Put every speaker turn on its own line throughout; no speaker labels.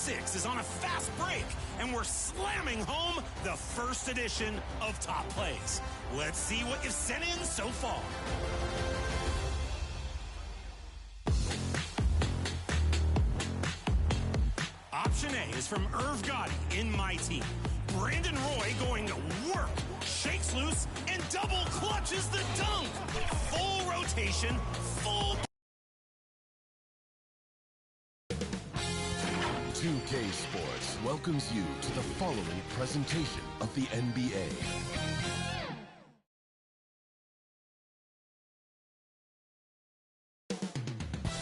6 is on a fast break, and we're slamming home the first edition of Top Plays. Let's see what you've sent in so far. Option A is from Irv Gotti in my team. Brandon Roy going to work, shakes loose, and double clutches the dunk. Full rotation, full...
2K Sports welcomes you to the following presentation of the NBA.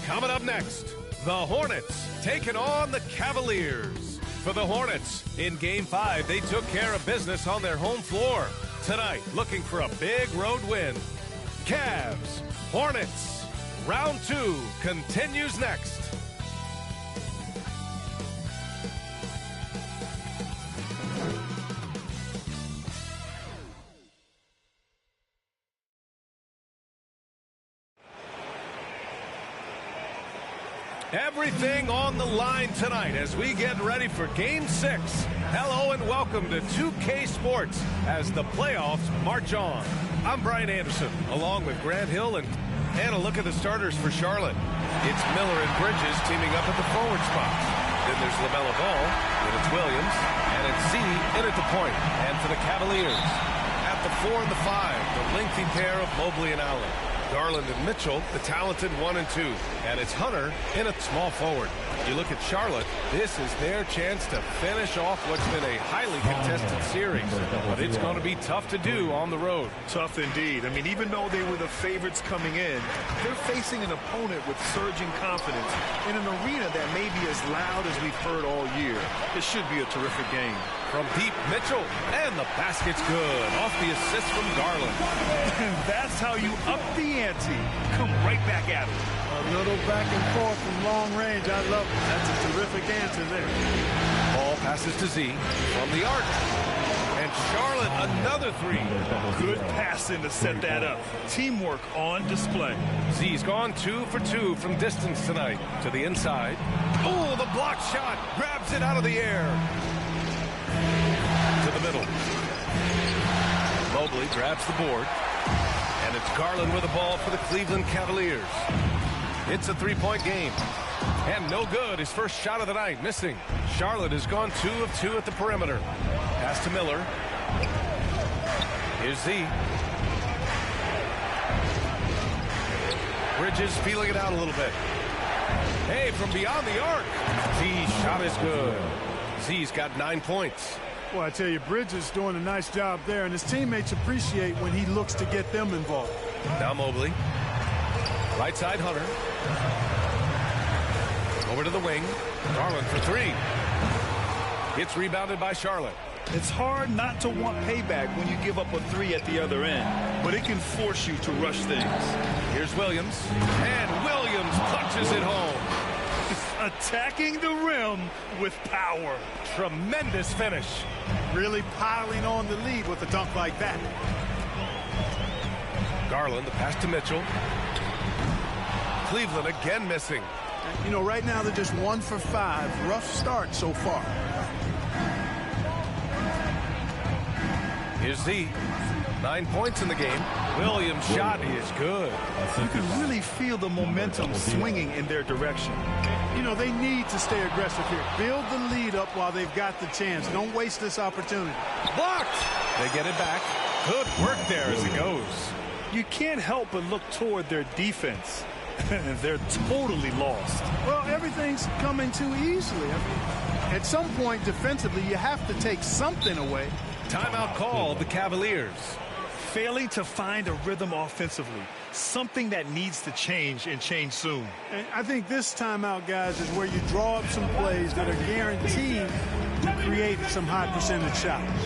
Coming up next, the Hornets taking on the Cavaliers. For the Hornets, in Game 5, they took care of business on their home floor. Tonight, looking for a big road win. Cavs, Hornets, Round 2 continues next. Everything on the line tonight as we get ready for Game 6. Hello and welcome to 2K Sports as the playoffs march on. I'm Brian Anderson, along with Grant Hill, and a look at the starters for Charlotte. It's Miller and Bridges teaming up at the forward spots. Then there's LaMelo Ball, then it's Williams, and it's Z in at the point. And for the Cavaliers, at the 4 and the 5, the lengthy pair of Mobley and Allen. Garland and Mitchell, the talented 1 and 2. And it's Hunter in a small forward. You look at Charlotte, this is their chance to finish off what's been a highly contested series. But it's going to be tough to do on the road.
Tough indeed. I mean, even though they were the favorites coming in, they're facing an opponent with surging confidence in an arena that may be as loud as we've heard all year. It should be a terrific game.
From deep, Mitchell, and the basket's good. Off the assist from Garland.
And that's how you up the ante. Come right back at it.
A little back and forth from long range. I love it. That's a terrific answer there.
Ball passes to Z from the arc. And Charlotte, another 3.
Good passing to set that up. Teamwork on display.
Z's gone 2 for 2 from distance tonight. To the inside. Oh, the block shot. Grabs it out of the air. To the middle. Mobley grabs the board. And it's Garland with the ball for the Cleveland Cavaliers. It's a 3-point game. And no good. His first shot of the night, missing. Charlotte has gone 2 of 2 at the perimeter. Pass to Miller. Here's Z. Bridges feeling it out a little bit. Hey, from beyond the arc. Z's shot is good. Z's got 9 points.
Well, I tell you, Bridges doing a nice job there, and his teammates appreciate when he looks to get them involved.
Now Mobley. Right side, Hunter. Over to the wing. Garland for 3. It's rebounded by Charlotte.
It's hard not to want payback when you give up a 3 at the other end, but it can force you to rush things.
Here's Williams. And Williams punches it home.
Attacking the rim with power.
Tremendous finish.
Really piling on the lead with a dunk like that.
Garland, the pass to Mitchell. Cleveland again missing.
You know, right now they're just 1 for 5. Rough start so far.
Here's Z. 9 points in the game. Williams' shot is good.
You can really feel the momentum swinging in their direction.
You know, they need to stay aggressive here. Build the lead up while they've got the chance. Don't waste this opportunity.
Blocked. They get it back. Good work there as it goes.
You can't help but look toward their defense. They're totally lost.
Well, everything's coming too easily. I mean, at some point defensively, you have to take something away.
Timeout called the Cavaliers.
Failing to find a rhythm offensively, something that needs to change and change soon.
And I think this timeout, guys, is where you draw up some plays that are guaranteed to create some high percentage shots.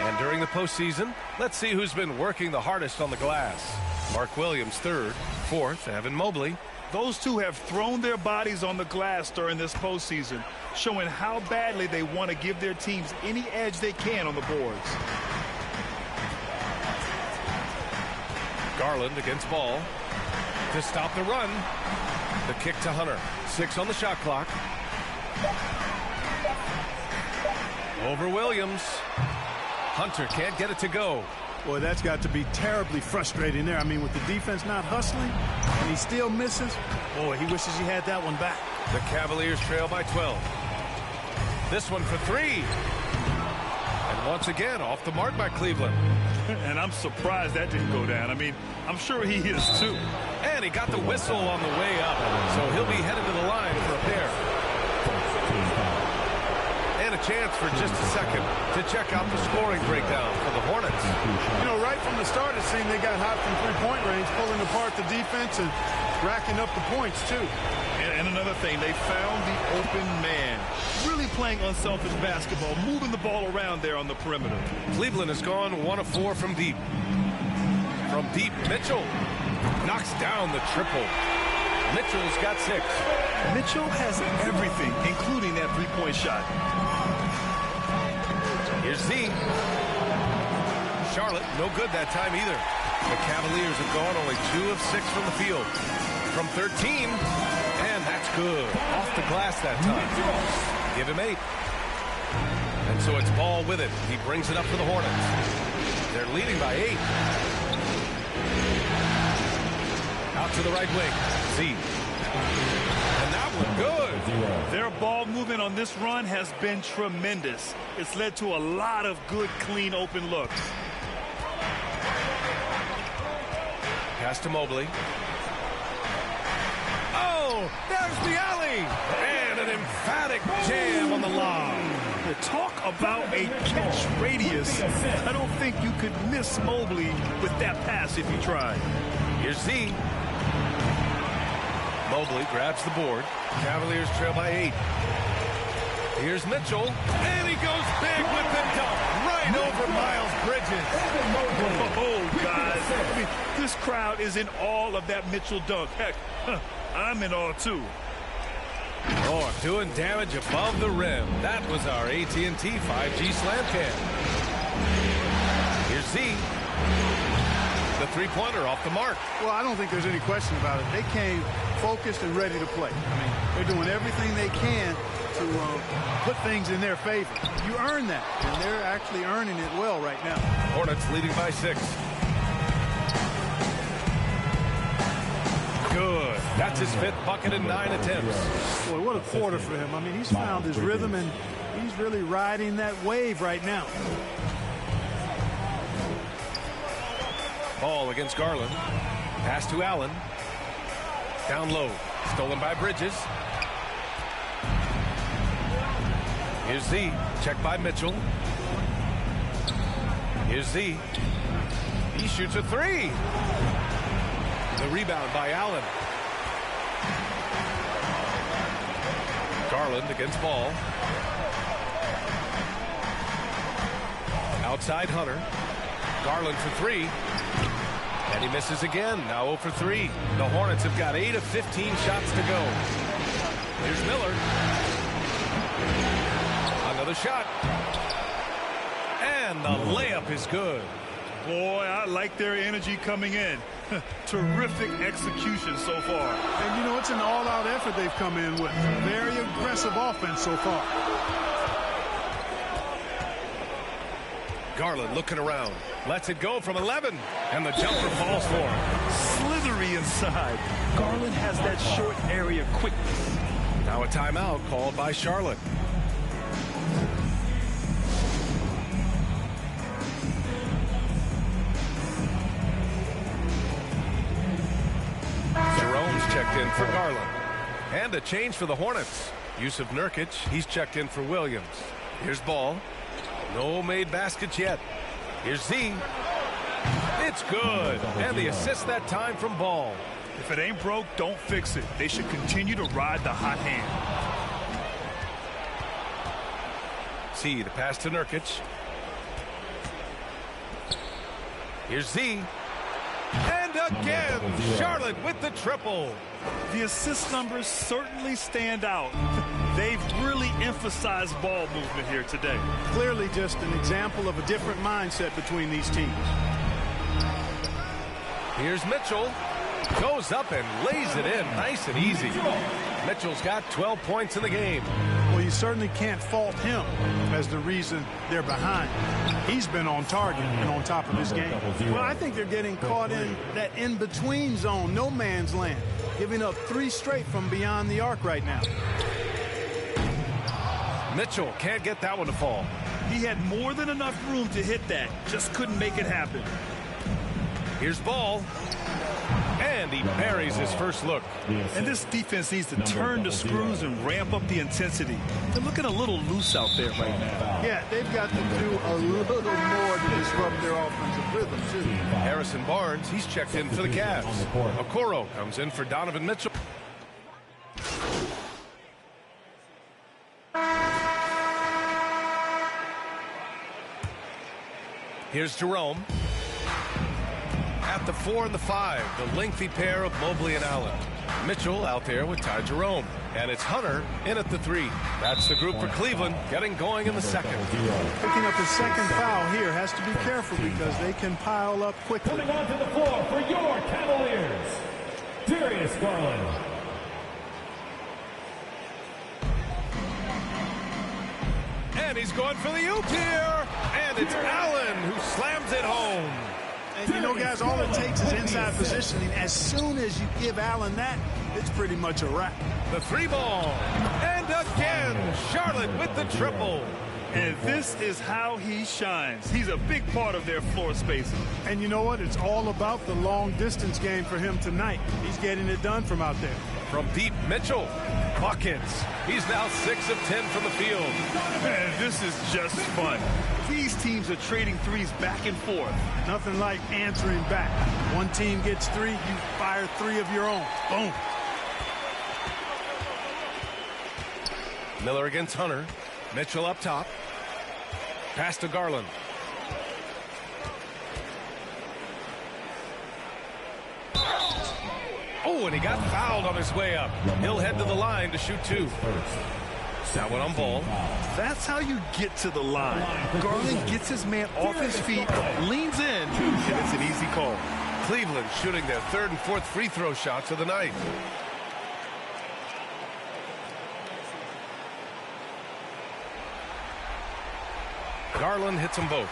And during the postseason, let's see who's been working the hardest on the glass. Mark Williams, 3rd. 4th, Evan Mobley.
Those two have thrown their bodies on the glass during this postseason, showing how badly they want to give their teams any edge they can on the boards.
Garland against Ball to stop the run. The kick to Hunter. 6 on the shot clock. Over Williams. Hunter can't get it to go.
Boy, that's got to be terribly frustrating there. I mean, with the defense not hustling and he still misses, boy, he wishes he had that one back.
The Cavaliers trail by 12. This one for three. And once again, off the mark by Cleveland.
And I'm surprised that didn't go down. I mean, I'm sure he is too.
And he got the whistle on the way up. So he'll be headed to the line for a pair. And a chance for just a second to check out the scoring breakdown for the Hornets.
You know, right from the start, it seemed they got hot from three-point range, pulling apart the defense and racking up the points, too.
And another thing, they found the open man. Really playing unselfish basketball, moving the ball around there on the perimeter.
Cleveland has gone 1 of 4 from deep. From deep, Mitchell knocks down the triple. Mitchell's got 6.
Mitchell has everything, including that three-point shot.
Here's Z. Charlotte, no good that time either. The Cavaliers have gone only 2 of 6 from the field. From 13, and that's good. Off the glass that time. Give him 8. And so it's Ball with it. He brings it up for the Hornets. They're leading by 8. Out to the right wing. Z. And that one good.
Their ball movement on this run has been tremendous. It's led to a lot of good, clean, open looks.
Pass to Mobley. Oh, there's the alley. And an emphatic jam on the lob.
Talk about a catch radius. I don't think you could miss Mobley with that pass if you tried.
Here's Z. Mobley grabs the board. Cavaliers trail by 8. Here's Mitchell. And he goes big with the dunk. Right over Miles Bridges.
Oh, guys. I mean, this crowd is in awe of that Mitchell dunk. Heck, I'm in awe, too.
Oh, doing damage above the rim. That was our AT&T 5G slam cam. Here's Z. The three-pointer off the mark.
Well, I don't think there's any question about it. They came focused and ready to play. I mean, they're doing everything they can to put things in their favor. You earn that, and they're actually earning it well right now.
Hornets leading by 6. Good. That's his 5th bucket in 9 attempts.
Boy, what a quarter for him. I mean, he's found his rhythm, and he's really riding that wave right now.
Ball against Garland. Pass to Allen. Down low. Stolen by Bridges. Here's Z. Checked by Mitchell. Here's Z. He shoots a 3. The rebound by Allen. Garland against Ball. Outside Hunter. Garland for 3. And he misses again. Now 0 for 3. The Hornets have got 8 of 15 shots to go. Here's Miller. Another shot. And the layup is good.
Boy, I like their energy coming in. Terrific execution so far.
And, you know, it's an all-out effort they've come in with. Very aggressive offense so far.
Garland looking around. Lets it go from 11. And the jumper falls for him.
Slithery inside. Garland has that short area quickness.
Now a timeout called by Charlotte. Jerome's checked in for Garland. And a change for the Hornets. Yusuf Nurkic, he's checked in for Williams. Here's Ball. No made baskets yet. Here's Z. It's good. And the assist that time from Ball.
If it ain't broke, don't fix it. They should continue to ride the hot hand.
Z, the pass to Nurkic. Here's Z. And again, Charlotte with the triple.
The assist numbers certainly stand out. They've really emphasized ball movement here today.
Clearly just an example of a different mindset between these teams.
Here's Mitchell. Goes up and lays it in nice and easy. Mitchell's got 12 points in the game.
Well, you certainly can't fault him as the reason they're behind. He's been on target and on top of his game. Well, I think they're getting caught in that in-between zone, no man's land, giving up 3 straight from beyond the arc right now.
Mitchell can't get that one to fall.
He had more than enough room to hit that, just couldn't make it happen.
Here's ball. And he buries his first look.
And this defense needs to turn the screws and ramp up the intensity. They're looking a little loose out there right now.
Yeah, they've got to do a little more to disrupt their offensive rhythm, too.
Harrison Barnes, he's checked in for the Cavs. Okoro comes in for Donovan Mitchell. Here's Jerome. At the 4 and the 5, the lengthy pair of Mobley and Allen. Mitchell out there with Ty Jerome. And it's Hunter in at the 3. That's the group for Cleveland getting going in the second.
Picking up his second foul here, has to be careful because they can pile up quickly.
Coming onto the floor for your Cavaliers, Darius Garland.
And he's going for the oop here. And it's Allen who slams it home.
And you know, guys, all it takes is inside positioning. As soon as you give Allen that, it's pretty much a wrap.
The 3 ball. And again, Charlotte with the triple.
And this is how he shines. He's a big part of their floor spacing.
And you know what? It's all about the long distance game for him tonight. He's getting it done from out there.
From deep, Mitchell. Buckets. He's now 6 of 10 from the field.
Man, this is just fun. These teams are trading threes back and forth.
Nothing like answering back. One team gets 3, you fire 3 of your own. Boom.
Miller against Hunter. Mitchell up top. Pass to Garland. Oh, and he got fouled on his way up. He'll head to the line to shoot 2. That one on ball.
That's how you get to the line. Garland gets his man off his feet, leans in, and it's an easy call.
Cleveland shooting their 3rd and 4th free throw shots of the night. Garland hits them both.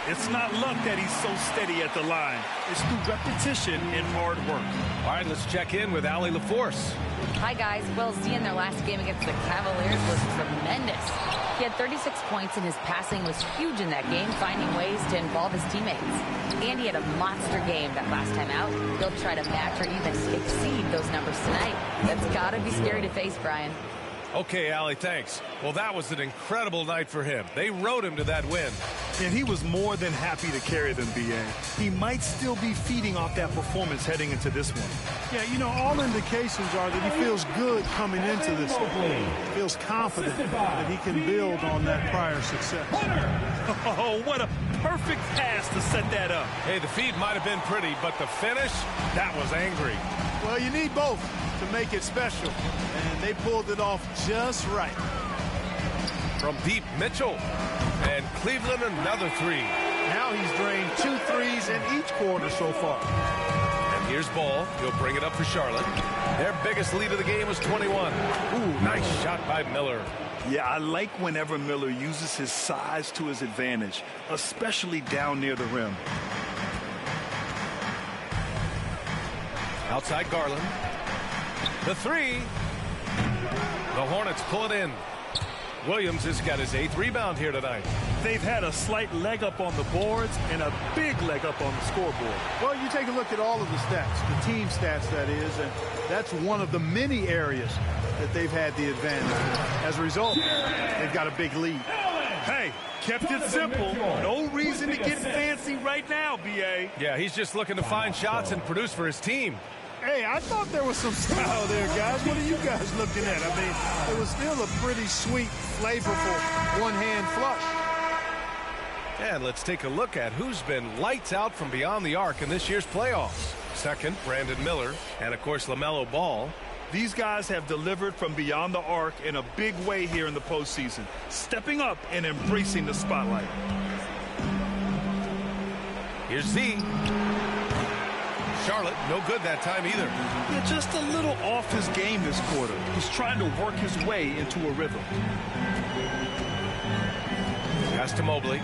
It's not luck that he's so steady at the line. It's through repetition and hard work.
All right, let's check in with Allie LaForce.
Hi, guys. Well, Z in their last game against the Cavaliers was tremendous. He had 36 points, and his passing was huge in that game, finding ways to involve his teammates. And he had a monster game that last time out. He'll try to match or even exceed those numbers tonight. That's got to be scary to face, Brian.
Okay, Allie, thanks. Well, that was an incredible night for him. They rode him to that win.
And he was more than happy to carry them, B.A. He might still be feeding off that performance heading into this one.
Yeah, you know, all indications are that he feels good coming into this one. Feels confident that he can build on that prior success.
Oh, what a perfect pass to set that up.
Hey, the feed might have been pretty, but the finish, that was angry.
Well, you need both to make it special, and they pulled it off just right.
From deep, Mitchell. And Cleveland another 3.
Now he's drained 2 threes in each quarter so far.
And here's Ball. He'll bring it up for Charlotte. Their biggest lead of the game was 21. Ooh, nice shot by Miller.
Yeah, I like whenever Miller uses his size to his advantage, especially down near the rim.
Outside Garland. The 3. The Hornets pull it in. Williams has got his 8th rebound here tonight.
They've had a slight leg up on the boards and a big leg up on the scoreboard.
Well, you take a look at all of the stats, the team stats, that is, and that's one of the many areas that they've had the advantage. As a result, they've got a big lead.
Hey, kept it simple. No reason to get fancy right now, B.A.
Yeah, he's just looking to find shots and produce for his team.
Hey, I thought there was some style there, guys. What are you guys looking at? I mean, it was still a pretty sweet, flavorful one-hand flush.
And let's take a look at who's been lights out from beyond the arc in this year's playoffs. Second, Brandon Miller, and of course LaMelo Ball.
These guys have delivered from beyond the arc in a big way here in the postseason, stepping up and embracing the spotlight.
Here's Z. Charlotte, no good that time either.
Yeah, just a little off his game this quarter. He's trying to work his way into a rhythm.
Pass to Mobley.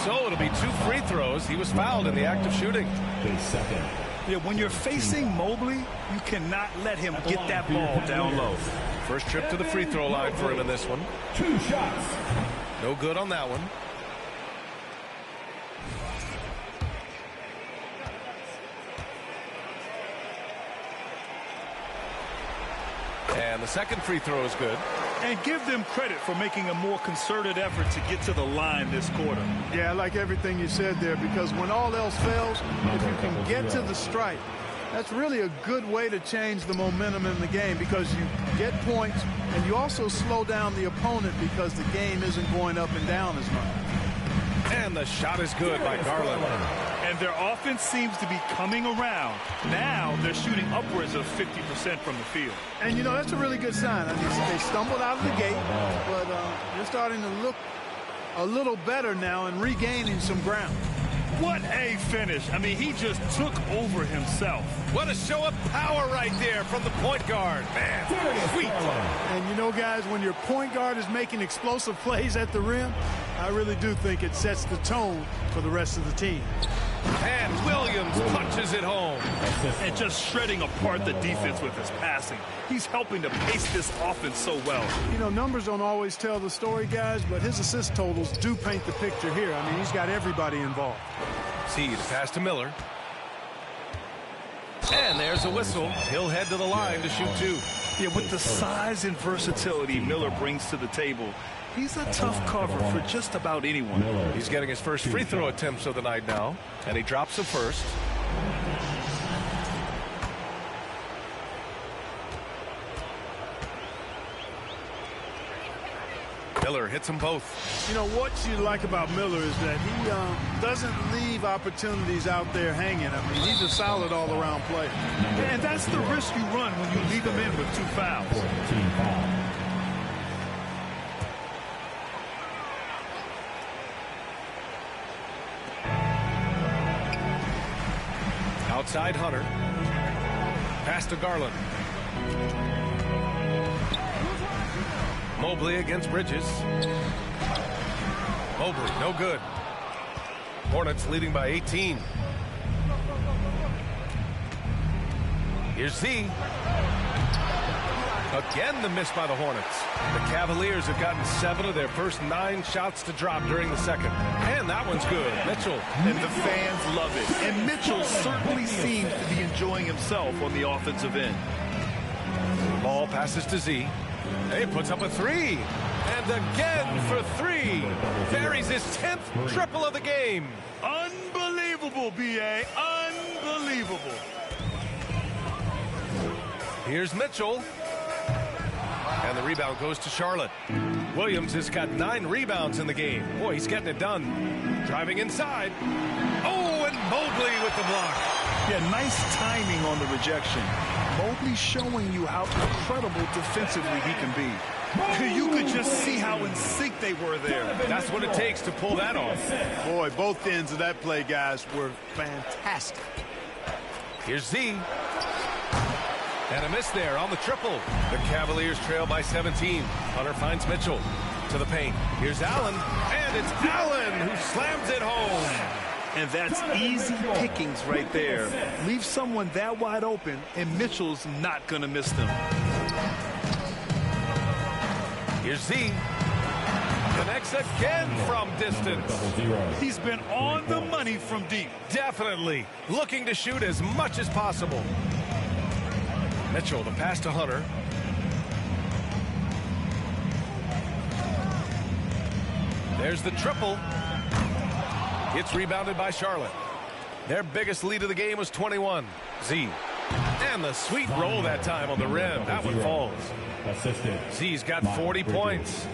So it'll be 2 free throws. He was fouled in the act of shooting.
Yeah, when you're facing Mobley, you cannot let him get that ball down low.
First trip to the free throw line for him in this one.
2 shots.
No good on that one. And the second free throw is good.
And give them credit for making a more concerted effort to get to the line this quarter.
Yeah, I like everything you said there, because when all else fails, if you can get to the stripe, that's really a good way to change the momentum in the game, because you get points and you also slow down the opponent because the game isn't going up and down as much.
And the shot is good by Garland.
And their offense seems to be coming around. Now they're shooting upwards of 50% from the field.
And, you know, that's a really good sign. I mean, they stumbled out of the gate, but they're starting to look a little better now and regaining some ground.
What a finish. I mean, he just took over himself.
What a show of power right there from the point guard. Man, sweet.
And, you know, guys, when your point guard is making explosive plays at the rim, I really do think it sets the tone for the rest of the team.
And Williams punches it home.
And just shredding apart the defense with his passing. He's helping to pace this offense so well.
You know, numbers don't always tell the story, guys, but his assist totals do paint the picture here. I mean, he's got everybody involved.
See the pass to Miller. And there's a whistle. He'll head to the line to shoot 2.
Yeah, with the size and versatility Miller brings to the table, he's a tough cover for just about anyone.
He's getting his first free throw attempts of the night now, and he drops the first. Miller hits them both.
You know, what you like about Miller is that he doesn't leave opportunities out there hanging. I mean, he's a solid all-around player.
And that's the risk you run when you leave him in with 2 fouls.
Outside Hunter. Pass to Garland. Mobley against Bridges. Mobley, no good. Hornets leading by 18. Here's Z. Again, the miss by the Hornets. The Cavaliers have gotten 7 of their first 9 shots to drop during the second. And that one's good. Mitchell.
And the fans love it. And Mitchell certainly seems to be enjoying himself on the offensive end.
Ball passes to Z. He puts up a 3. And again for 3. Buries his 10th triple of the game.
Unbelievable, B.A. Unbelievable.
Here's Mitchell. And the rebound goes to Charlotte. Williams has got 9 rebounds in the game. Boy, he's getting it done. Driving inside. Oh, and Mobley with the block.
Yeah, nice timing on the rejection. Mobley showing you how incredible defensively he can be. You could just see how in sync they were there.
That's what it takes to pull that off.
Boy, both ends of that play, guys, were fantastic.
Here's Z. And a miss there on the triple. The Cavaliers trail by 17. Hunter finds Mitchell to the paint. Here's Allen. And it's Allen who slams it home.
And that's easy pickings right there. Leave someone that wide open, and Mitchell's not going to miss them.
Here's Z. Connects again from distance.
He's been on the money from deep.
Definitely. Looking to shoot as much as possible. Mitchell, the pass to Hunter. There's the triple. It's rebounded by Charlotte. Their biggest lead of the game was 21. Z. And the sweet roll that time on the rim. That one falls. Z's got 40 points.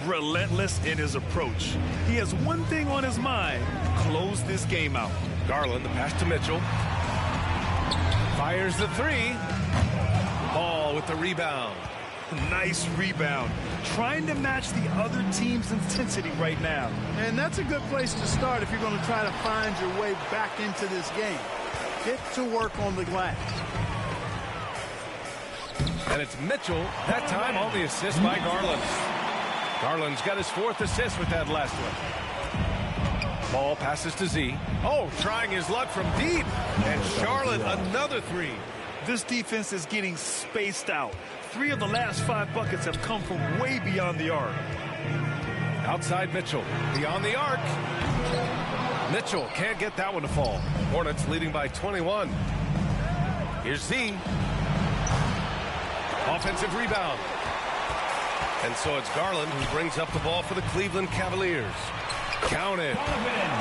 Relentless in his approach. He has one thing on his mind. Close this game out.
Garland, the pass to Mitchell. Fires the 3. Ball with the rebound.
Nice rebound. Trying to match the other team's intensity right now.
And that's a good place to start if you're going to try to find your way back into this game. Get to work on the glass.
And it's Mitchell, that time on the assist by Garland. Garland's got his 4th assist with that last one. Ball passes to Z. Oh, trying his luck from deep. And Charlotte, another 3.
This defense is getting spaced out. 3 of the last 5 buckets have come from way beyond the arc.
Outside Mitchell, beyond the arc. Mitchell can't get that one to fall. Hornets leading by 21. Here's Z. Offensive rebound. And so it's Garland who brings up the ball for the Cleveland Cavaliers. Count it.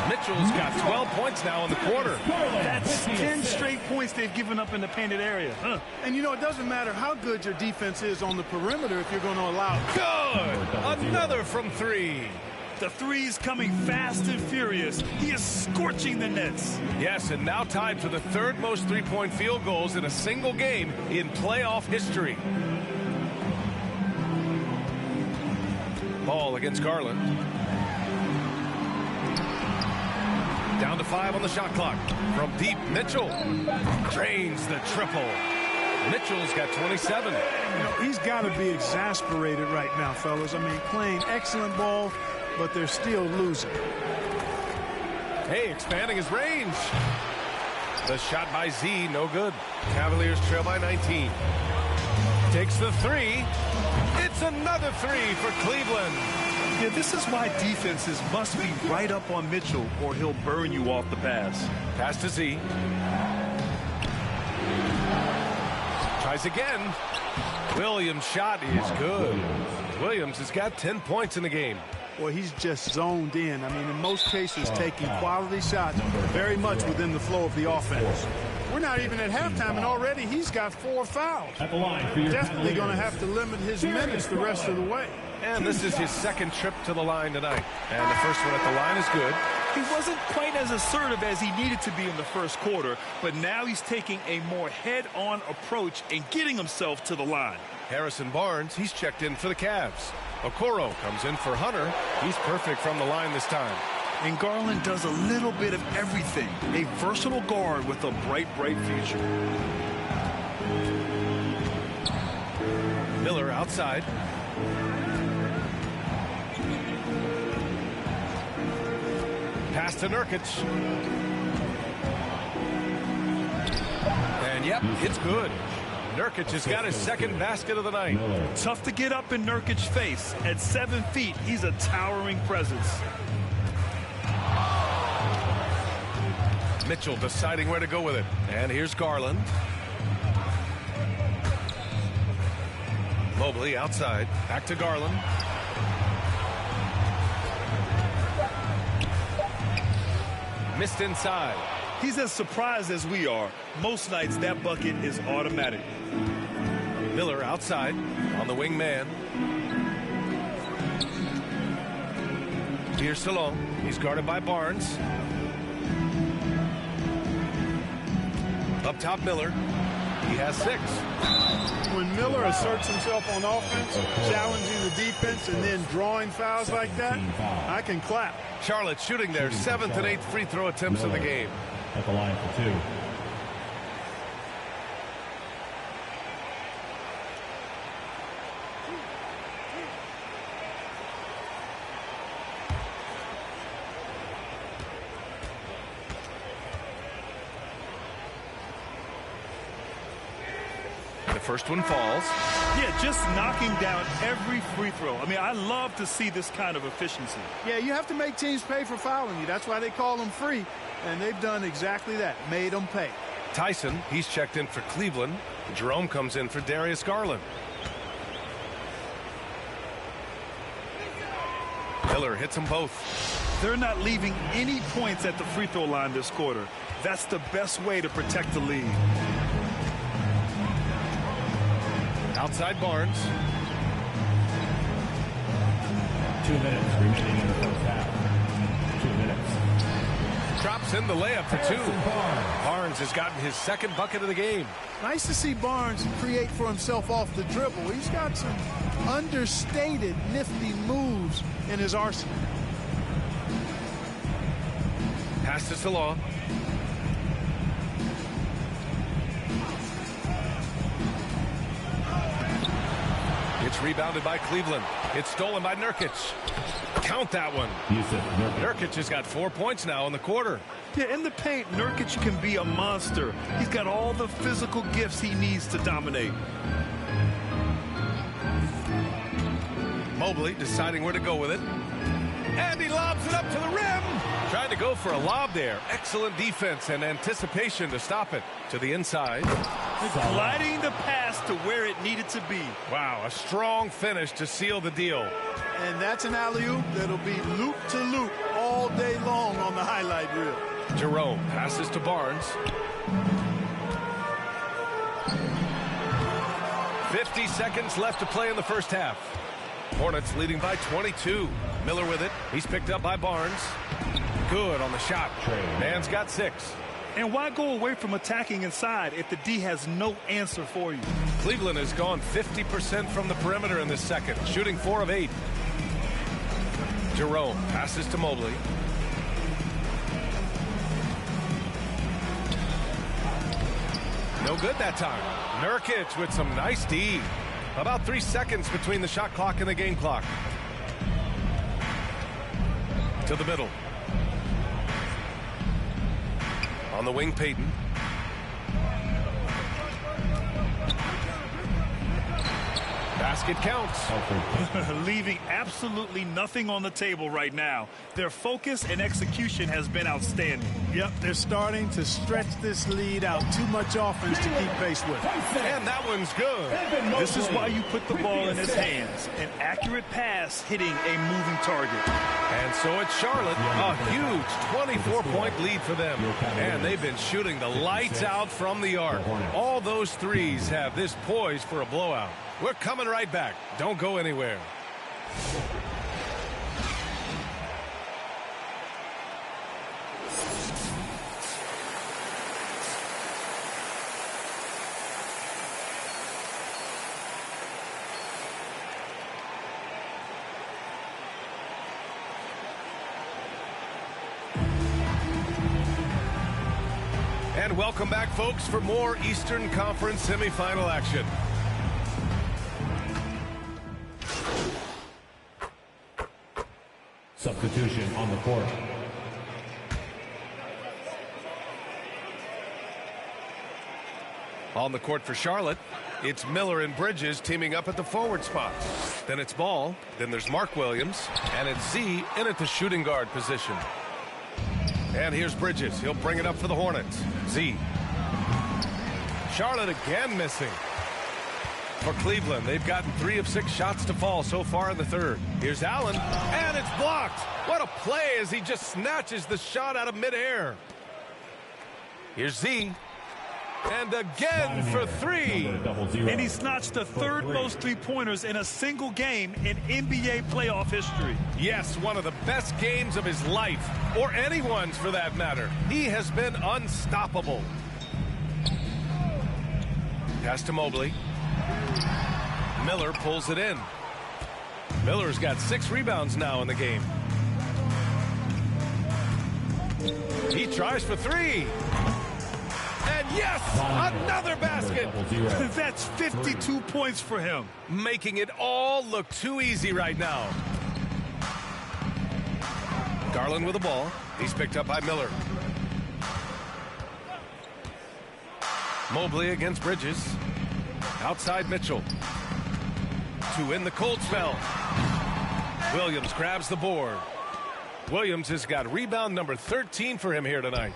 Mitchell's got 12 points now in the quarter.
That's 10 straight points they've given up in the painted area.
And, you know, it doesn't matter how good your defense is on the perimeter if you're going to allow.
Good. Another from 3.
The three's coming fast and furious. He is scorching the nets.
Yes, and now tied for the 3rd most three-point field goals in a single game in playoff history. Ball against Garland. Down to 5 on the shot clock. From deep, Mitchell drains the triple. Mitchell's got 27.
You know, he's got to be exasperated right now, fellas. I mean, playing excellent ball, but they're still losing.
Hey, expanding his range. The shot by Z, no good. Cavaliers trail by 19. Takes the 3. It's another 3 for Cleveland.
Yeah, this is why defenses must be right up on Mitchell or he'll burn you off the pass.
Pass to Z. Tries again. Williams' shot is good. Williams has got 10 points in the game.
Well, he's just zoned in. I mean, in most cases, taking quality shots very much within the flow of the offense. We're not even at halftime, and already he's got 4 fouls.
At the line for your
Definitely going to have to limit his minutes the rest of the way.
And this is his 2nd trip to the line tonight. And the first one at the line is good.
He wasn't quite as assertive as he needed to be in the first quarter, but now he's taking a more head-on approach and getting himself to the line.
Harrison Barnes, he's checked in for the Cavs. Okoro comes in for Hunter. He's perfect from the line this time.
And Garland does a little bit of everything. A versatile guard with a bright, bright future.
Miller outside. Pass to Nurkic. And yep, it's good. Nurkic has got his 2nd basket of the night.
Tough to get up in Nurkic's face. At 7 feet, he's a towering presence.
Mitchell deciding where to go with it. And here's Garland. Mobley outside. Back to Garland. Missed inside.
He's as surprised as we are. Most nights, that bucket is automatic.
Miller outside on the wing man. Here's Salon. He's guarded by Barnes. Up top, Miller. He has 6.
When Miller asserts himself on offense, challenging the defense, and then drawing fouls like that, I can clap.
Charlotte shooting their 7th and 8th free throw attempts of the game.
At the line for 2.
The first one falls.
Yeah, just knocking down every free throw. I mean, I love to see this kind of efficiency.
Yeah, you have to make teams pay for fouling you. That's why they call them free. And they've done exactly that, made them pay.
Tyson, he's checked in for Cleveland. Jerome comes in for Darius Garland. Miller hits them both.
They're not leaving any points at the free throw line this quarter. That's the best way to protect the lead.
Outside Barnes.
2 minutes remaining in the first half. 2 minutes.
Drops drops in the layup for two. Barnes has gotten his second bucket of the game.
Nice to see Barnes create for himself off the dribble. He's got some understated, nifty moves in his arsenal.
Pass to Law. It's rebounded by Cleveland. It's stolen by Nurkic. Count that one. Nurkic has got 4 points now in the quarter.
Yeah, in the paint, Nurkic can be a monster. He's got all the physical gifts he needs to dominate.
Mobley deciding where to go with it. And he lobs it up to the rim. Trying to go for a lob there. Excellent defense and anticipation to stop it. To the inside.
Gliding the pass to where it needed to be.
Wow, a strong finish to seal the deal.
And that's an alley-oop that'll be loop to loop all day long on the highlight reel.
Jerome passes to Barnes. 50 seconds left to play in the first half. Hornets leading by 22. Miller with it. He's picked up by Barnes. Good on the shot. Man's got 6.
And why go away from attacking inside if the D has no answer for you?
Cleveland has gone 50% from the perimeter in this second, shooting 4 of 8. Jerome passes to Mobley. No good that time. Nurkic with some nice D. About 3 seconds between the shot clock and the game clock. To the middle. On the wing, Payton. Basket counts.
Leaving absolutely nothing on the table right now. Their focus and execution has been outstanding.
Yep, they're starting to stretch this lead out. Too much offense to keep pace with.
And that one's good.
This is why you put the ball in his hands. An accurate pass hitting a moving target.
And so it's Charlotte. A huge 24-point lead for them. And they've been shooting the lights out from the arc. All those threes have this poised for a blowout. We're coming right back. Don't go anywhere. And welcome back, folks, for more Eastern Conference semifinal action.
Substitution on the court.
On the court for Charlotte, it's Miller and Bridges teaming up at the forward spot. Then it's Ball, then there's Mark Williams, and it's Z in at the shooting guard position. And here's Bridges. He'll bring it up for the Hornets. Z. Charlotte again missing. For Cleveland, they've gotten 3 of 6 shots to fall so far in the third. Here's Allen, and it's blocked. What a play as he just snatches the shot out of midair. Here's Z, and again for 3.
And he snatched the third most three-pointers in a single game in NBA playoff history.
Yes, one of the best games of his life, or anyone's for that matter. He has been unstoppable. Pass to Mobley. Miller pulls it in. Miller's got 6 rebounds now in the game. He tries for 3. And yes, another basket.
That's 52 points for him.
Making it all look too easy right now. Garland with the ball. He's picked up by Miller. Mobley against Bridges. Outside Mitchell. To in the cold spell. Williams grabs the board. Williams has got rebound number 13 for him here tonight.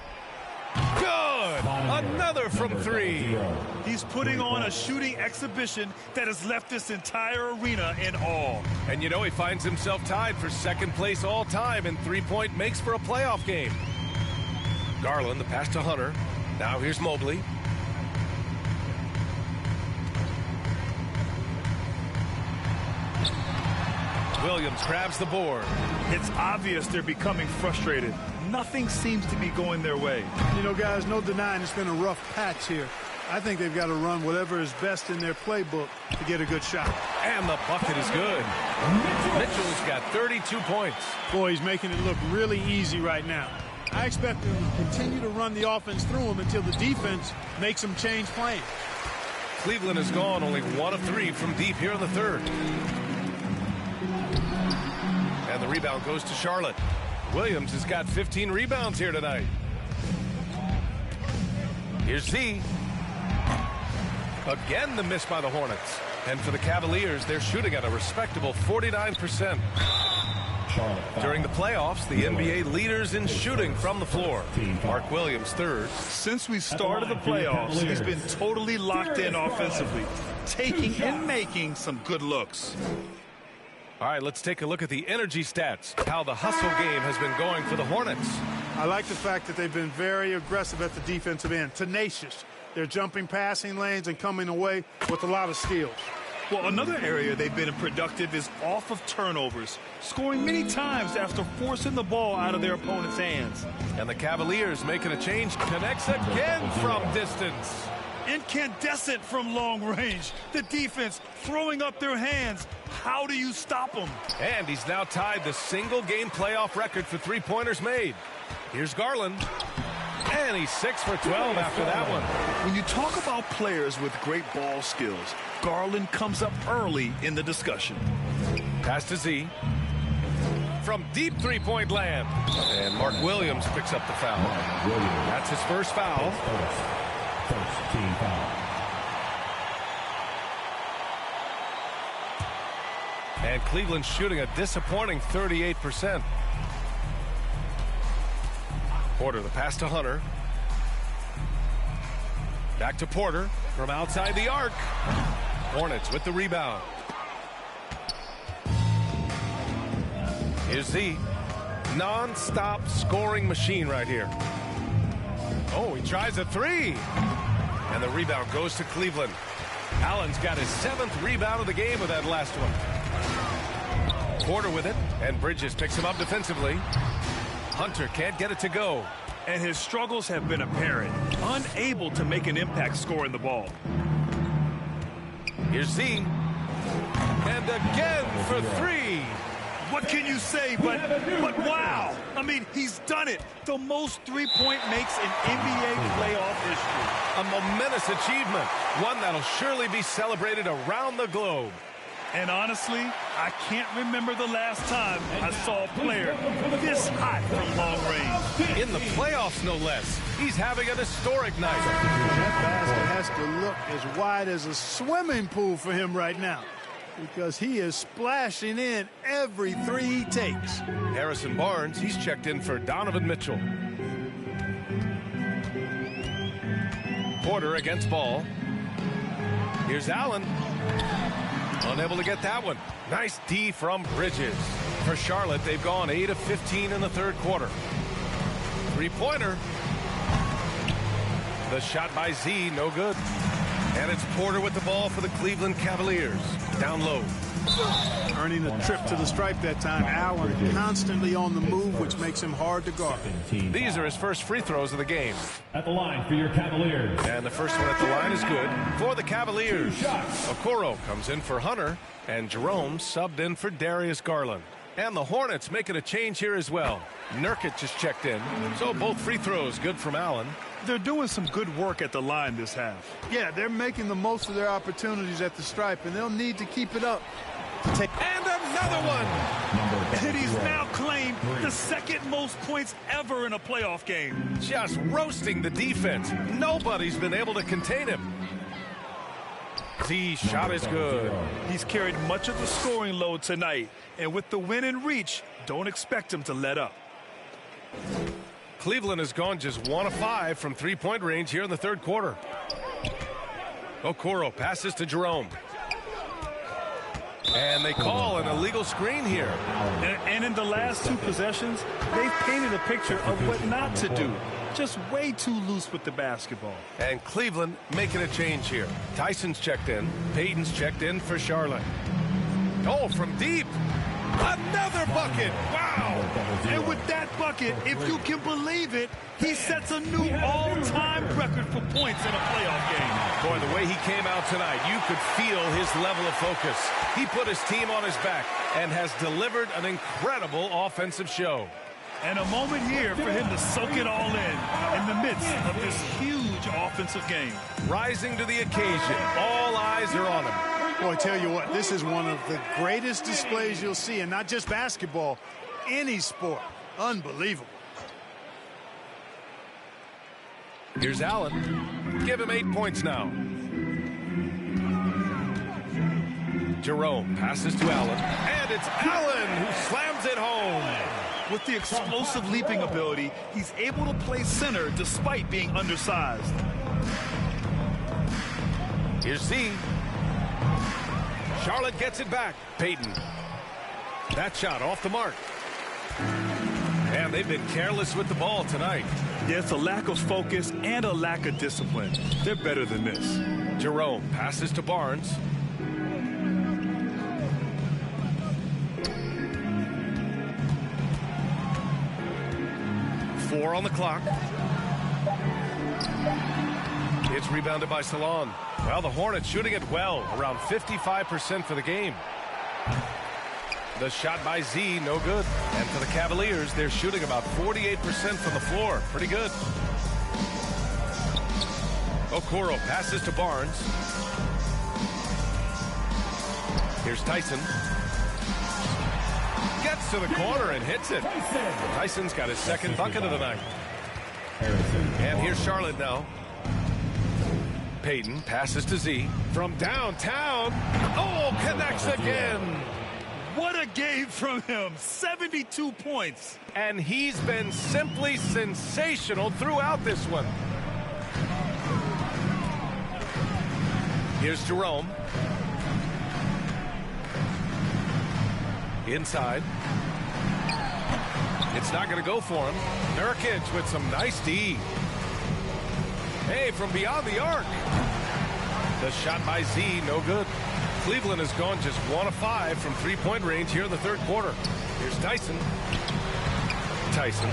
Good! Another from 3.
He's putting on a shooting exhibition that has left this entire arena in awe.
And you know, he finds himself tied for second place all time in three-point makes for a playoff game. Garland, the pass to Hunter. Now here's Mobley. Williams grabs the board.
It's obvious they're becoming frustrated. Nothing seems to be going their way.
You know, guys, no denying it's been a rough patch here. I think they've got to run whatever is best in their playbook to get a good shot.
And the bucket is good. Mitchell's got 32 points.
Boy, he's making it look really easy right now. I expect them to continue to run the offense through him until the defense makes them change plans.
Cleveland has gone only 1 of 3 from deep here in the third. And the rebound goes to Charlotte. Williams has got 15 rebounds here tonight. Here's Z. Again, the miss by the Hornets. And for the Cavaliers, they're shooting at a respectable 49%. During the playoffs, the NBA leaders in shooting from the floor. Mark Williams, third.
Since we started the playoffs, he's been totally locked in offensively, taking and making some good looks.
All right, let's take a look at the energy stats, how the hustle game has been going for the Hornets.
I like the fact that they've been very aggressive at the defensive end, tenacious. They're jumping passing lanes and coming away with a lot of steals.
Well, another area they've been productive is off of turnovers, scoring many times after forcing the ball out of their opponent's hands.
And the Cavaliers making a change, connects again from distance.
Incandescent from long range. The defense throwing up their hands. How do you stop them?
And he's now tied the single-game playoff record for three-pointers made. Here's Garland. And he's 6 for 12 after that one.
When you talk about players with great ball skills, Garland comes up early in the discussion.
Pass to Z. From deep three-point land. And Mark Williams picks up the foul. That's his first foul.
First team foul.
And Cleveland's shooting a disappointing 38%. Porter, the pass to Hunter. Back to Porter from outside the arc. Hornets with the rebound. Here's the non-stop scoring machine right here. Oh, he tries a three. And the rebound goes to Cleveland. Allen's got his 7th rebound of the game with that last one. Porter with it, and Bridges picks him up defensively. Hunter can't get it to go.
And his struggles have been apparent. Unable to make an impact scoring the ball.
Here's Z. And again for 3.
What can you say but wow. I mean, he's done it. The most three-point makes in NBA playoff history.
A momentous achievement. One that'll surely be celebrated around the globe.
And honestly, I can't remember the last time I saw a player this hot from long range.
In the playoffs, no less. He's having an historic night.
That basket has to look as wide as a swimming pool for him right now, because he is splashing in every three he takes.
Harrison Barnes, he's checked in for Donovan Mitchell. Porter against ball. Here's Allen. Unable to get that one. Nice D from Bridges. For Charlotte, they've gone 8 of 15 in the third quarter. Three-pointer. The shot by Z, no good. And it's Porter with the ball for the Cleveland Cavaliers. Down low.
Earning a trip to the stripe that time. Allen constantly on the move, which makes him hard to guard.
These are his first free throws of the game.
At the line for your Cavaliers.
And the first one at the line is good for the Cavaliers. Okoro comes in for Hunter, and Jerome subbed in for Darius Garland. And the Hornets making a change here as well. Nurkic just checked in, so both free throws good from Allen.
They're doing some good work at the line this half.
Yeah, they're making the most of their opportunities at the stripe, and they'll need to keep it up.
And another one.
And he's now claimed the second most points ever in a playoff game.
Just roasting the defense. Nobody's been able to contain him. Z shot is good.
He's carried much of the scoring load tonight, and with the win in reach, don't expect him to let up.
Cleveland has gone just 1 of 5 from three-point range here in the third quarter. Okoro passes to Jerome. And they call an illegal screen here.
And in the last 2 possessions, they've painted a picture of what not to do. Just way too loose with the basketball.
And Cleveland making a change here. Tyson's checked in. Payton's checked in for Charlotte. Oh, from deep. Another bucket. Wow.
And with that bucket, if you can believe it, he sets a new all-time record for points in a playoff game.
Boy, the way he came out tonight, you could feel his level of focus. He put his team on his back and has delivered an incredible offensive show.
And a moment here for him to soak it all in the midst of this huge offensive game.
Rising to the occasion. All eyes are on him.
Boy, I tell you what, this is one of the greatest displays you'll see, and not just basketball, any sport. Unbelievable.
Here's Allen. Give him 8 points now. Jerome passes to Allen. And it's Allen who slams it home.
With the explosive leaping ability, he's able to play center despite being undersized.
Here's Z. Charlotte gets it back. Payton. That shot off the mark. And they've been careless with the ball tonight.
Yeah, it's a lack of focus and a lack of discipline. They're better than this.
Jerome passes to Barnes. Four on the clock. It's rebounded by Salon. Well, the Hornets shooting it well, around 55% for the game. The shot by Z, no good. And for the Cavaliers, they're shooting about 48% from the floor. Pretty good. Okoro passes to Barnes. Here's Tyson. Gets to the corner and hits it. Tyson's got his second bucket of the night. And here's Charlotte now. Payton passes to Z from downtown. Oh, connects again.
What a game from him. 72 points.
And he's been simply sensational throughout this one. Here's Jerome. Inside. It's not going to go for him. Nurkic with some nice D. Hey, from beyond the arc. The shot by Z, no good. Cleveland has gone just 1 of 5 from three-point range here in the third quarter. Here's Tyson. Tyson.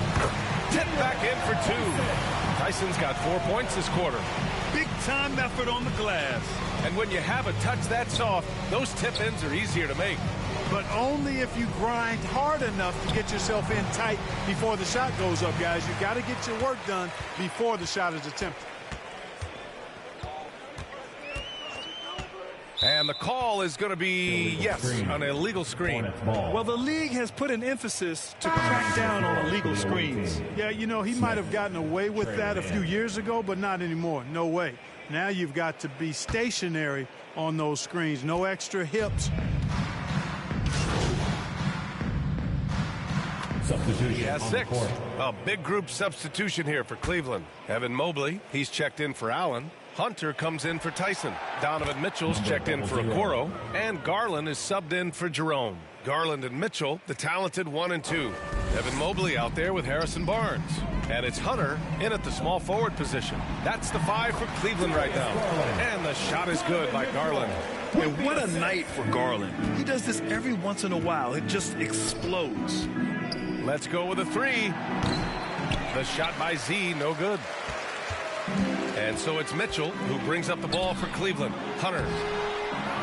Tipped back in for 2. Tyson's got 4 points this quarter.
Big-time effort on the glass.
And when you have a touch that soft, those tip-ins are easier to make.
But only if you grind hard enough to get yourself in tight before the shot goes up, guys. You've got to get your work done before the shot is attempted.
And the call is going to be, yes, an illegal screen.
Well, the league has put an emphasis to crack down on illegal screens. Yeah, you know, he might have gotten away with that a few years ago, but not anymore. No way. Now you've got to be stationary on those screens. No extra hips.
He has 6. A big group substitution here for Cleveland. Evan Mobley, he's checked in for Allen. Hunter comes in for Tyson. Donovan Mitchell's checked in for Okoro. And Garland is subbed in for Jerome. Garland and Mitchell, the talented 1 and 2. Evan Mobley out there with Harrison Barnes. And it's Hunter in at the small forward position. That's the 5 for Cleveland right now. And the shot is good by Garland.
And what a night for Garland. He does this every once in a while. It just explodes.
Let's go with a 3. The shot by Z, no good. And so it's Mitchell who brings up the ball for Cleveland. Hunter.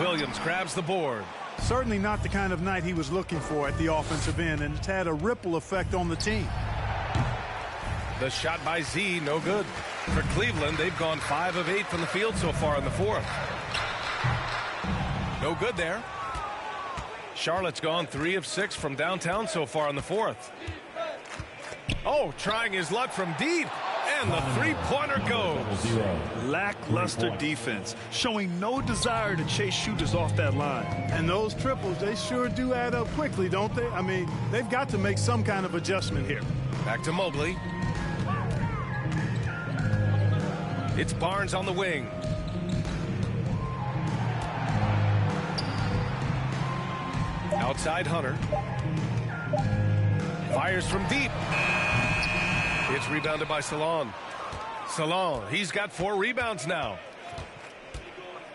Williams grabs the board.
Certainly not the kind of night he was looking for at the offensive end, and it's had a ripple effect on the team.
The shot by Z, no good. For Cleveland, they've gone 5 of 8 from the field so far in the fourth. No good there. Charlotte's gone 3 of 6 from downtown so far in the fourth. Oh, trying his luck from deep. And the three-pointer goes.
Lackluster defense, showing no desire to chase shooters off that line. And those triples, they sure do add up quickly, don't they? I mean, they've got to make some kind of adjustment here.
Back to Mobley. It's Barnes on the wing. Outside Hunter. Fires from deep. It's rebounded by Salon. Salon, he's got 4 rebounds now.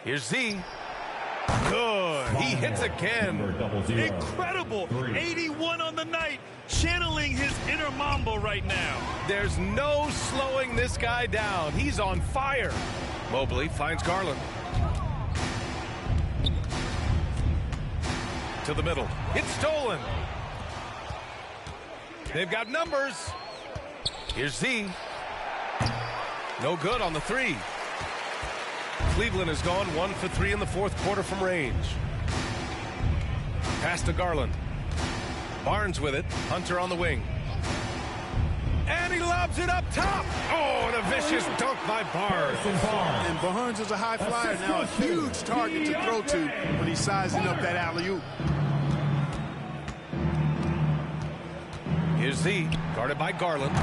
Here's Z. Good. He hits again.
Incredible. 81 on the night. Channeling his inner Mamba right now.
There's no slowing this guy down. He's on fire. Mobley finds Garland. To the middle. It's stolen. They've got numbers. Here's Z. No good on the three. Cleveland has gone 1 for 3 in the fourth quarter from range. Pass to Garland. Barnes with it. Hunter on the wing. And he lobs it up top. Oh, and a vicious dunk by Barnes.
And Barnes is a high flyer now. A huge target to throw to when he's sizing up that alley-oop.
Here's Z. Guarded by Garland.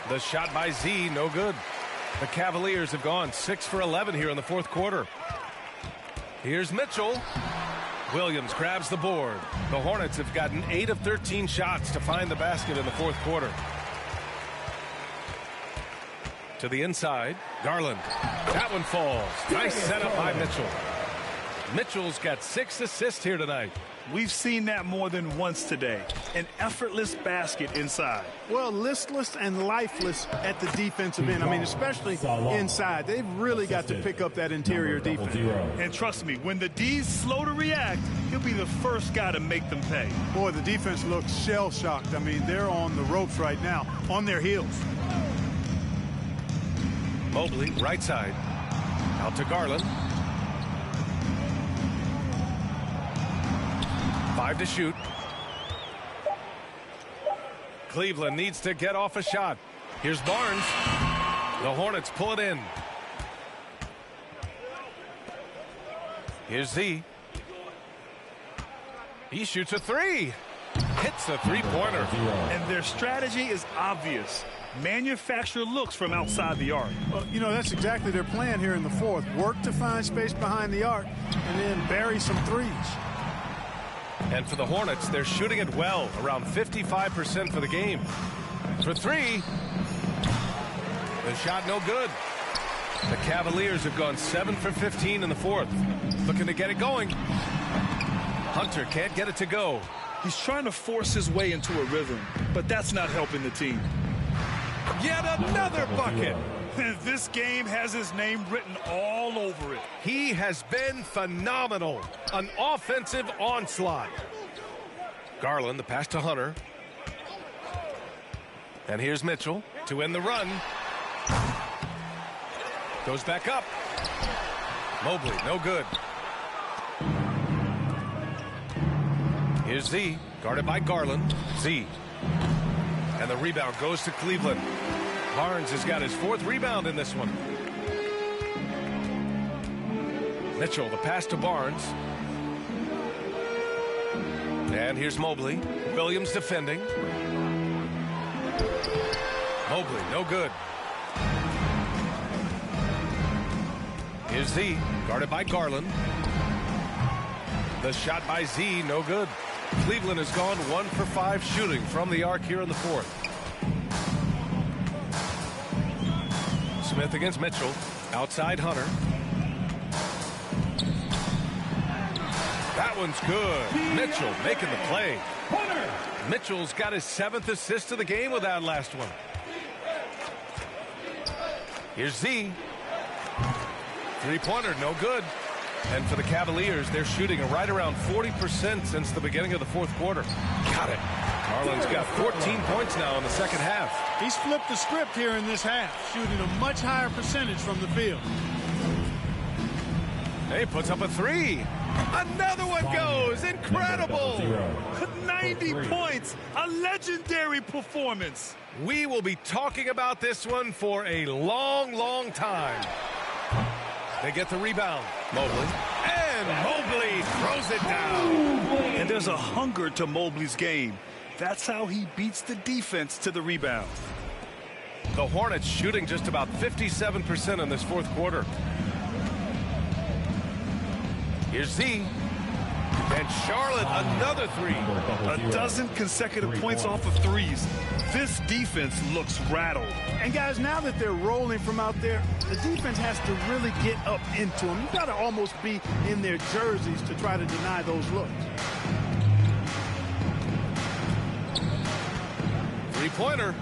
The shot by Z, no good. The Cavaliers have gone 6 for 11 here in the fourth quarter. Here's Mitchell. Williams grabs the board. The Hornets have gotten 8 of 13 shots to find the basket in the fourth quarter. To the inside, Garland. That one falls. Nice setup by Mitchell. Mitchell's got 6 assists here tonight.
We've seen that more than once today. An effortless basket inside.
Well, listless and lifeless at the defensive end. I mean, especially inside. They've really got to pick up that interior defense.
And trust me, when the D's slow to react, he'll be the first guy to make them pay.
Boy, the defense looks shell-shocked. I mean, they're on the ropes right now, on their heels.
Mobley, right side. Out to Garland. 5 to shoot. Cleveland needs to get off a shot. Here's Barnes. The Hornets pull it in. Here's Z. He shoots a three. Hits a three-pointer.
And their strategy is obvious. Manufacture looks from outside the arc.
Well, you know, that's exactly their plan here in the fourth. Work to find space behind the arc and then bury some threes.
And for the Hornets, they're shooting it well, around 55% for the game. For three, the shot no good. The Cavaliers have gone 7 for 15 in the fourth. Looking to get it going. Hunter can't get it to go.
He's trying to force his way into a rhythm, but that's not helping the team.
Yet another bucket.
This game has his name written all over it.
He has been phenomenal. An offensive onslaught. Garland, the pass to Hunter. And here's Mitchell to end the run. Goes back up. Mobley, no good. Here's Z, guarded by Garland. Z. And the rebound goes to Cleveland. Barnes has got his 4th rebound in this one. Mitchell, the pass to Barnes. And here's Mobley. Williams defending. Mobley, no good. Here's Z, guarded by Garland. The shot by Z, no good. Cleveland has gone 1 for 5 shooting from the arc here in the fourth. Smith against Mitchell. Outside Hunter. That one's good. Mitchell making the play. Mitchell's got his 7th assist of the game with that last one. Here's Z. Three-pointer, no good. And for the Cavaliers, they're shooting right around 40% since the beginning of the fourth quarter. Got it. Garland's got 14 points now in the second half.
He's flipped the script here in this half, shooting a much higher percentage from the field.
He puts up a three. Another one goes. Incredible.
90 points. A legendary performance.
We will be talking about this one for a long, long time. They get the rebound. Mobley. And Mobley throws it down.
And there's a hunger to Mobley's game. That's how he beats the defense to the rebound.
The Hornets shooting just about 57% in this fourth quarter. Here's Z. And Charlotte, another three.
A dozen consecutive points off of threes. This defense looks rattled.
And guys, now that they're rolling from out there, the defense has to really get up into them. You've got to almost be in their jerseys to try to deny those looks.
Three-pointer.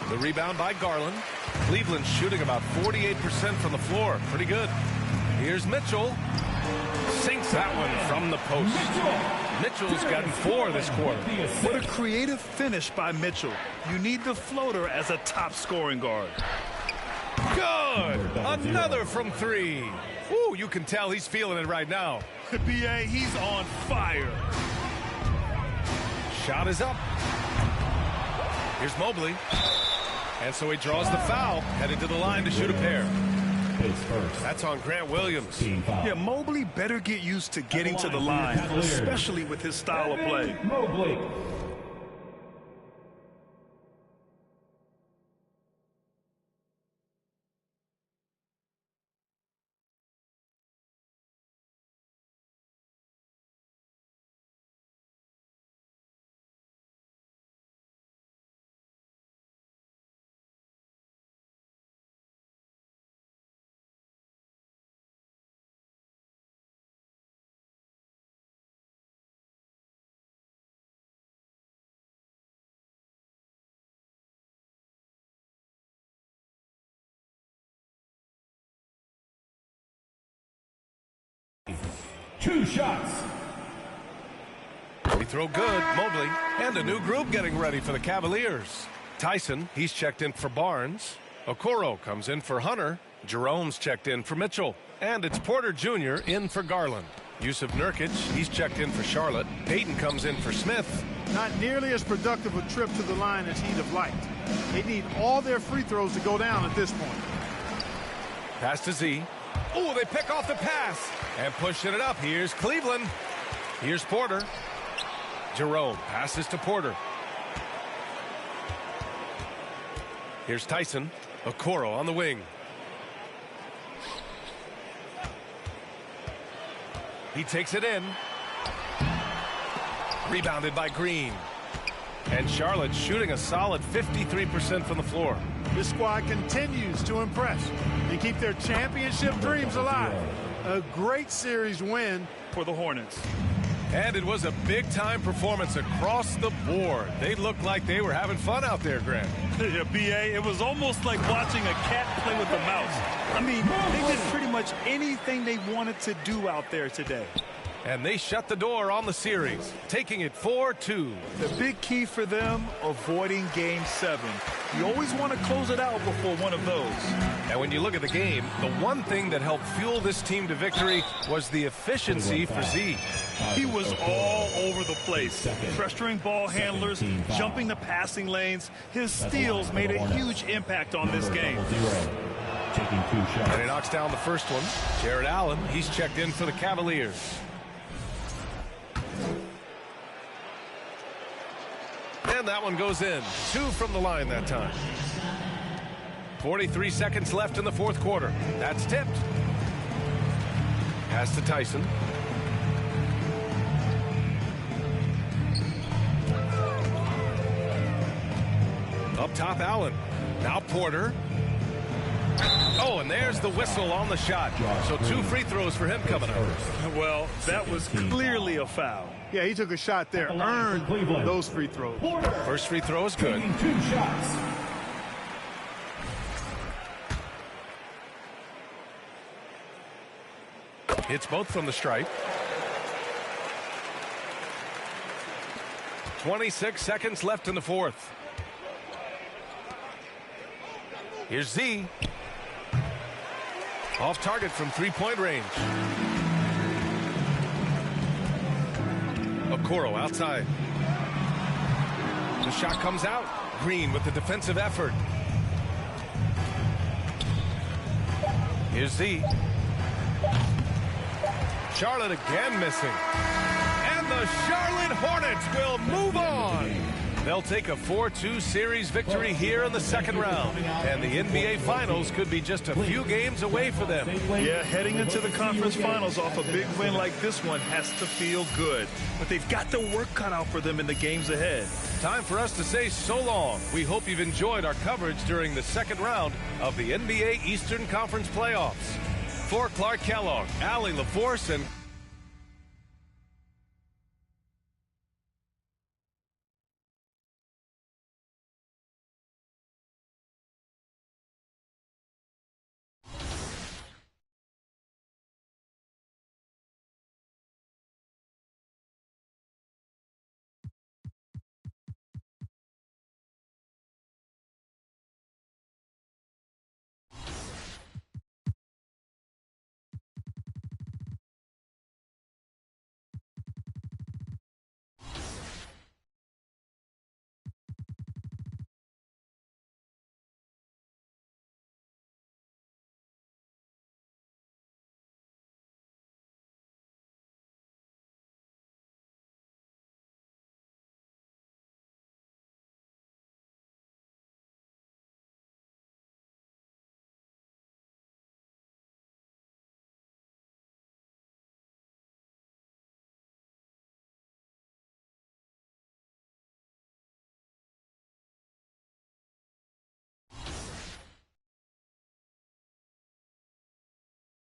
The rebound by Garland. Cleveland shooting about 48% from the floor. Pretty good. Here's Mitchell. Sinks that one from the post. Mitchell's gotten 4 this quarter.
What a creative finish by Mitchell. You need the floater as a top scoring guard.
Good. Another from 3. Ooh, you can tell he's feeling it right now.
BA, he's on fire.
Shot is up. Here's Mobley. And so he draws the foul, headed to the line to shoot a pair. That's on Grant Williams.
Yeah, Mobley better get used to getting to the line, especially with his style of play.
Mobley. Two shots.
We throw good, Mobley. And a new group getting ready for the Cavaliers. Tyson, he's checked in for Barnes. Okoro comes in for Hunter. Jerome's checked in for Mitchell. And it's Porter Jr. in for Garland. Yusuf Nurkic, he's checked in for Charlotte. Payton comes in for Smith.
Not nearly as productive a trip to the line as he'd have liked. They need all their free throws to go down at this point.
Pass to Z. Oh, they pick off the pass and pushing it up. Here's Cleveland. Here's Porter. Jerome passes to Porter. Here's Tyson. Okoro on the wing. He takes it in. Rebounded by Green. And Charlotte shooting a solid 53% from the floor.
This squad continues to impress and keep their championship dreams alive. A great series win
For the Hornets.
And it was a big-time performance across the board. They looked like they were having fun out there, Grant.
Yeah, BA, it was almost like watching a cat play with a mouse. I mean, they did pretty much anything they wanted to do out there today.
And they shut the door on the series, taking it 4-2.
The big key for them, avoiding Game 7. You always want to close it out before one of those.
And when you look at the game, the one thing that helped fuel this team to victory was the efficiency for Z.
He was all over the place, pressuring ball handlers, jumping the passing lanes. His steals made a huge impact on this game.
Taking 2 shots.
And he knocks down the first one. Jared Allen, he's checked in for the Cavaliers. And that one goes in. 2 from the line that time. 43 seconds left in the fourth quarter. That's tipped. Pass to Tyson. Up top, Allen. Now Porter. Oh, and there's the whistle on the shot. So 2 free throws for him coming up.
Well, that was clearly a foul.
Yeah, he took a shot there, earned those free throws.
First free throw is good.
Taking 2 shots.
Hits both from the stripe. 26 seconds left in the fourth. Here's Z. Off target from 3-point range. Okoro outside. The shot comes out. Green with the defensive effort. Here's Z. Charlotte again missing. And the Charlotte Hornets will move on. They'll take a 4-2 series victory here in the second round, and the NBA Finals could be just a few games away for them.
Yeah, heading into the conference finals off a big win like this one has to feel good. But they've got the work cut out for them in the games ahead.
Time for us to say so long. We hope you've enjoyed our coverage during the second round of the NBA Eastern Conference playoffs. For Clark Kellogg, Allie LaForce, and